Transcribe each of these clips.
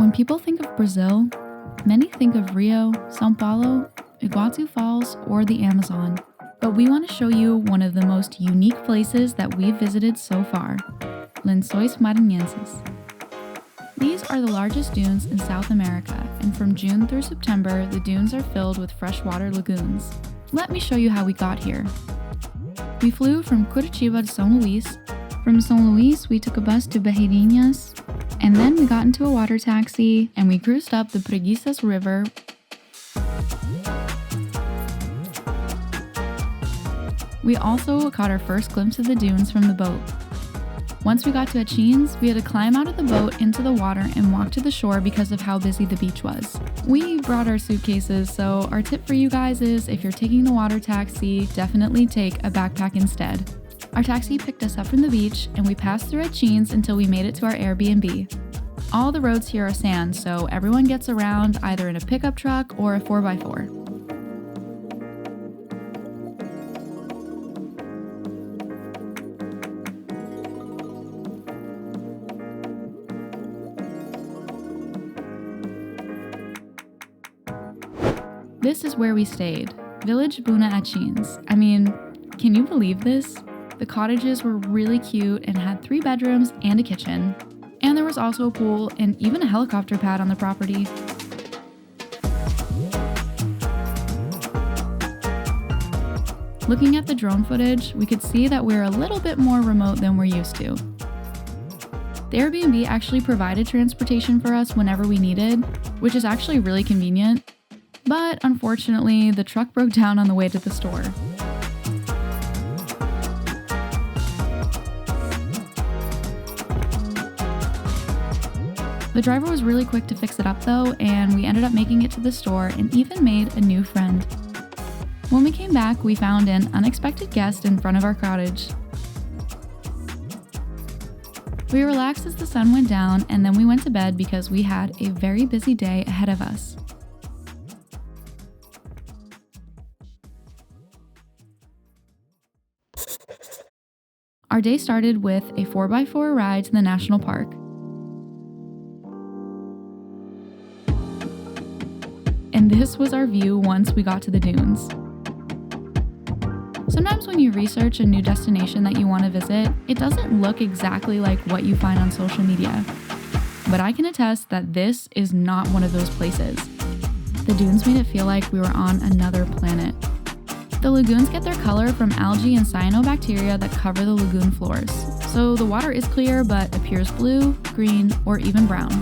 When people think of Brazil, many think of Rio, São Paulo, Iguazu Falls, or the Amazon. But we want to show you one of the most unique places that we've visited so far, Lençóis Maranhenses. These are the largest dunes in South America, and from June through September, the dunes are filled with freshwater lagoons. Let me show you how we got here. We flew from Curitiba to São Luís. From São Luís, we took a bus to Barreirinhas, and then we got into a water taxi and we cruised up the Preguiças River. We also caught our first glimpse of the dunes from the boat. Once we got to Atins, we had to climb out of the boat into the water and walk to the shore because of how busy the beach was. We brought our suitcases, so our tip for you guys is if you're taking the water taxi, definitely take a backpack instead. Our taxi picked us up from the beach, and we passed through Atins until we made it to our Airbnb. All the roads here are sand, so everyone gets around either in a pickup truck or a 4x4. This is where we stayed, Village Buna Atins. I mean, can you believe this? The cottages were really cute and had 3 bedrooms and a kitchen. And there was also a pool and even a helicopter pad on the property. Looking at the drone footage, we could see that we're a little bit more remote than we're used to. The Airbnb actually provided transportation for us whenever we needed, which is actually really convenient. But unfortunately, the truck broke down on the way to the store. The driver was really quick to fix it up though, and we ended up making it to the store and even made a new friend. When we came back, we found an unexpected guest in front of our cottage. We relaxed as the sun went down, and then we went to bed because we had a very busy day ahead of us. Our day started with a 4x4 ride to the national park. And this was our view once we got to the dunes. Sometimes when you research a new destination that you want to visit, it doesn't look exactly like what you find on social media. But I can attest that this is not one of those places. The dunes made it feel like we were on another planet. The lagoons get their color from algae and cyanobacteria that cover the lagoon floors. So the water is clear but appears blue, green, or even brown.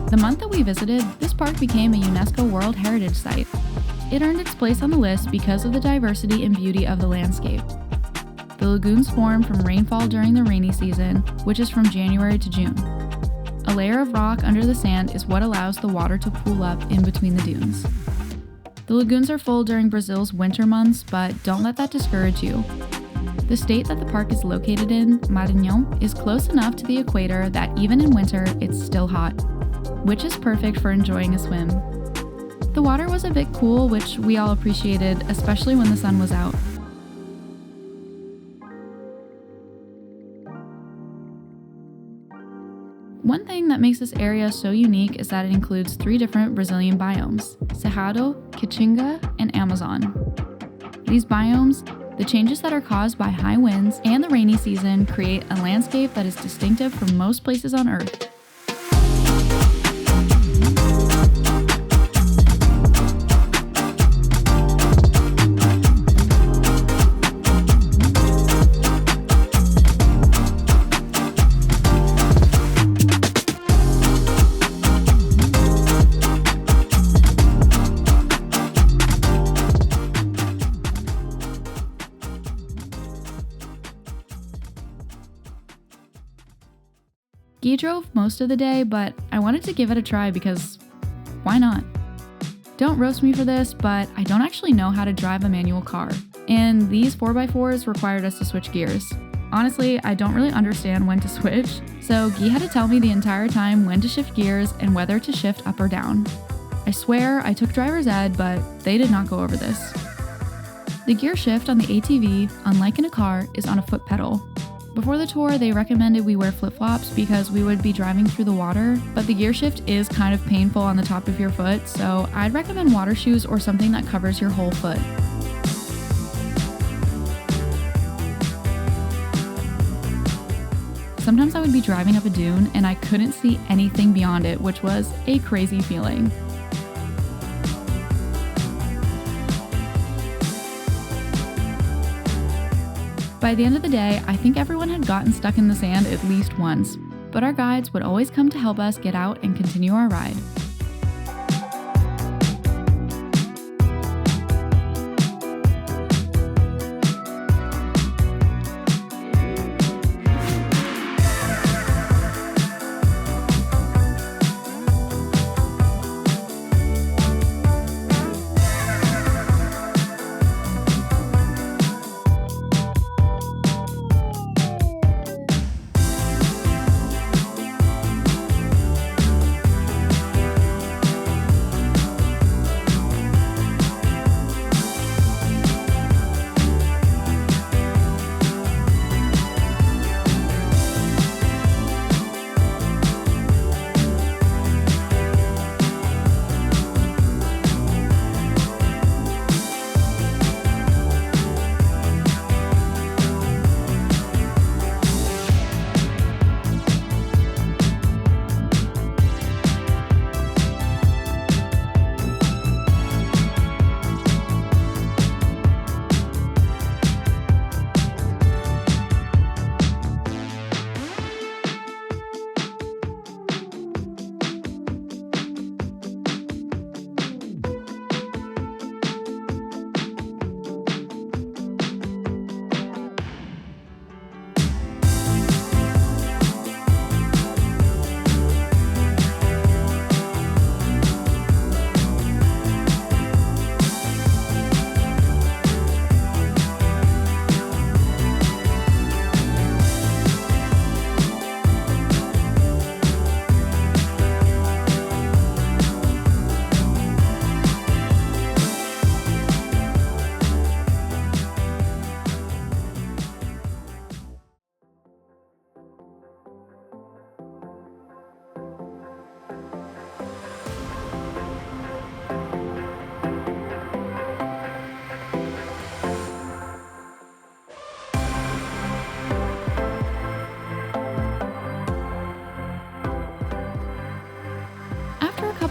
The month that we visited, this park became a UNESCO World Heritage Site. It earned its place on the list because of the diversity and beauty of the landscape. The lagoons form from rainfall during the rainy season, which is from January to June. A layer of rock under the sand is what allows the water to pool up in between the dunes. The lagoons are full during Brazil's winter months, but don't let that discourage you. The state that the park is located in, Maranhão, is close enough to the equator that even in winter, it's still hot, which is perfect for enjoying a swim. The water was a bit cool, which we all appreciated, especially when the sun was out. One thing that makes this area so unique is that it includes 3 different Brazilian biomes: Cerrado, Caatinga, and Amazon. These biomes, the changes that are caused by high winds and the rainy season, create a landscape that is distinctive from most places on Earth. Guy drove most of the day, but I wanted to give it a try because why not? Don't roast me for this, but I don't actually know how to drive a manual car, and these 4x4s required us to switch gears. Honestly, I don't really understand when to switch, so Guy had to tell me the entire time when to shift gears and whether to shift up or down. I swear I took driver's ed, but they did not go over this. The gear shift on the ATV, unlike in a car, is on a foot pedal. Before the tour, they recommended we wear flip-flops because we would be driving through the water, but the gear shift is kind of painful on the top of your foot, so I'd recommend water shoes or something that covers your whole foot. Sometimes I would be driving up a dune and I couldn't see anything beyond it, which was a crazy feeling. By the end of the day, I think everyone had gotten stuck in the sand at least once, but our guides would always come to help us get out and continue our ride.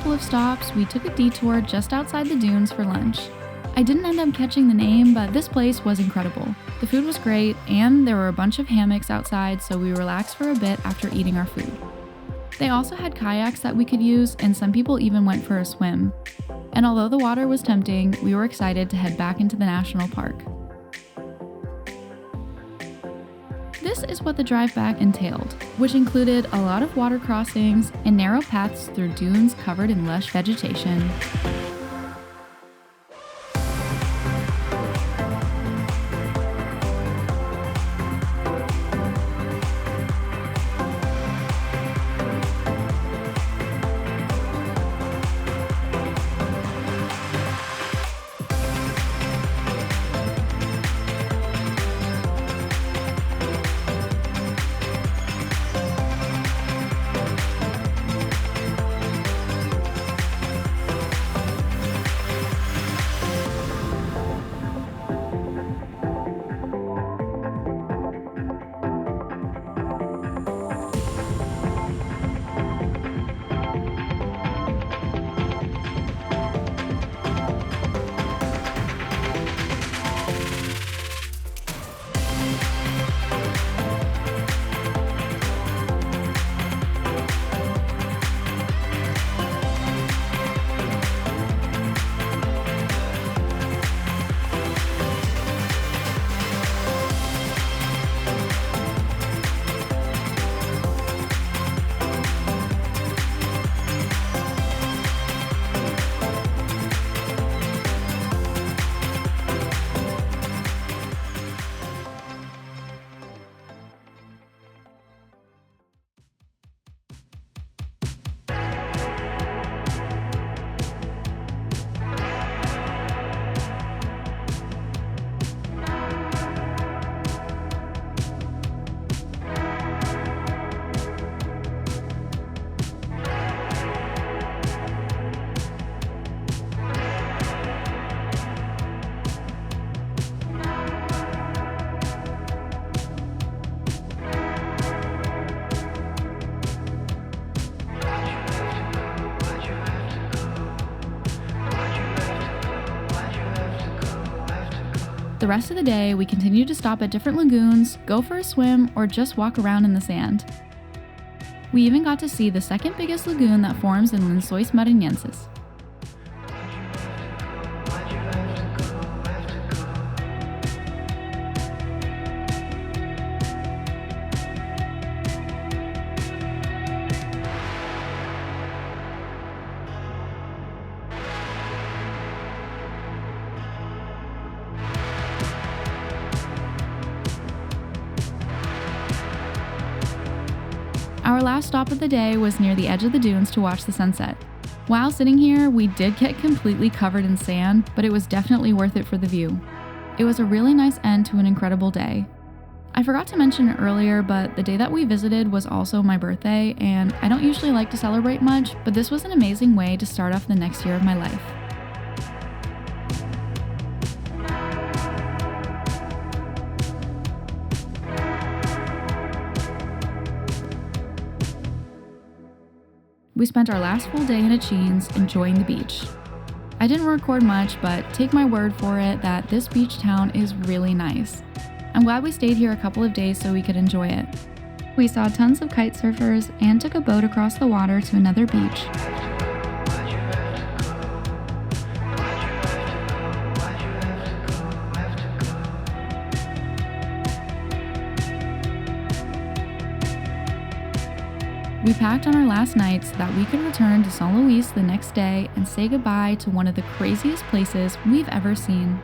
Of stops, we took a detour just outside the dunes for lunch. I didn't end up catching the name, but this place was incredible. The food was great, and there were a bunch of hammocks outside, so we relaxed for a bit after eating our food. They also had kayaks that we could use, and some people even went for a swim. And although the water was tempting, we were excited to head back into the national park. This is what the drive back entailed, which included a lot of water crossings and narrow paths through dunes covered in lush vegetation. The rest of the day, we continued to stop at different lagoons, go for a swim, or just walk around in the sand. We even got to see the second biggest lagoon that forms in Lençóis Maranhenses. Our last stop of the day was near the edge of the dunes to watch the sunset. While sitting here, we did get completely covered in sand, but it was definitely worth it for the view. It was a really nice end to an incredible day. I forgot to mention it earlier, but the day that we visited was also my birthday, and I don't usually like to celebrate much, but this was an amazing way to start off the next year of my life. We spent our last full day in Atins enjoying the beach. I didn't record much, but take my word for it that this beach town is really nice. I'm glad we stayed here a couple of days so we could enjoy it. We saw tons of kite surfers and took a boat across the water to another beach. We packed on our last night so that we could return to São Luís the next day and say goodbye to one of the craziest places we've ever seen.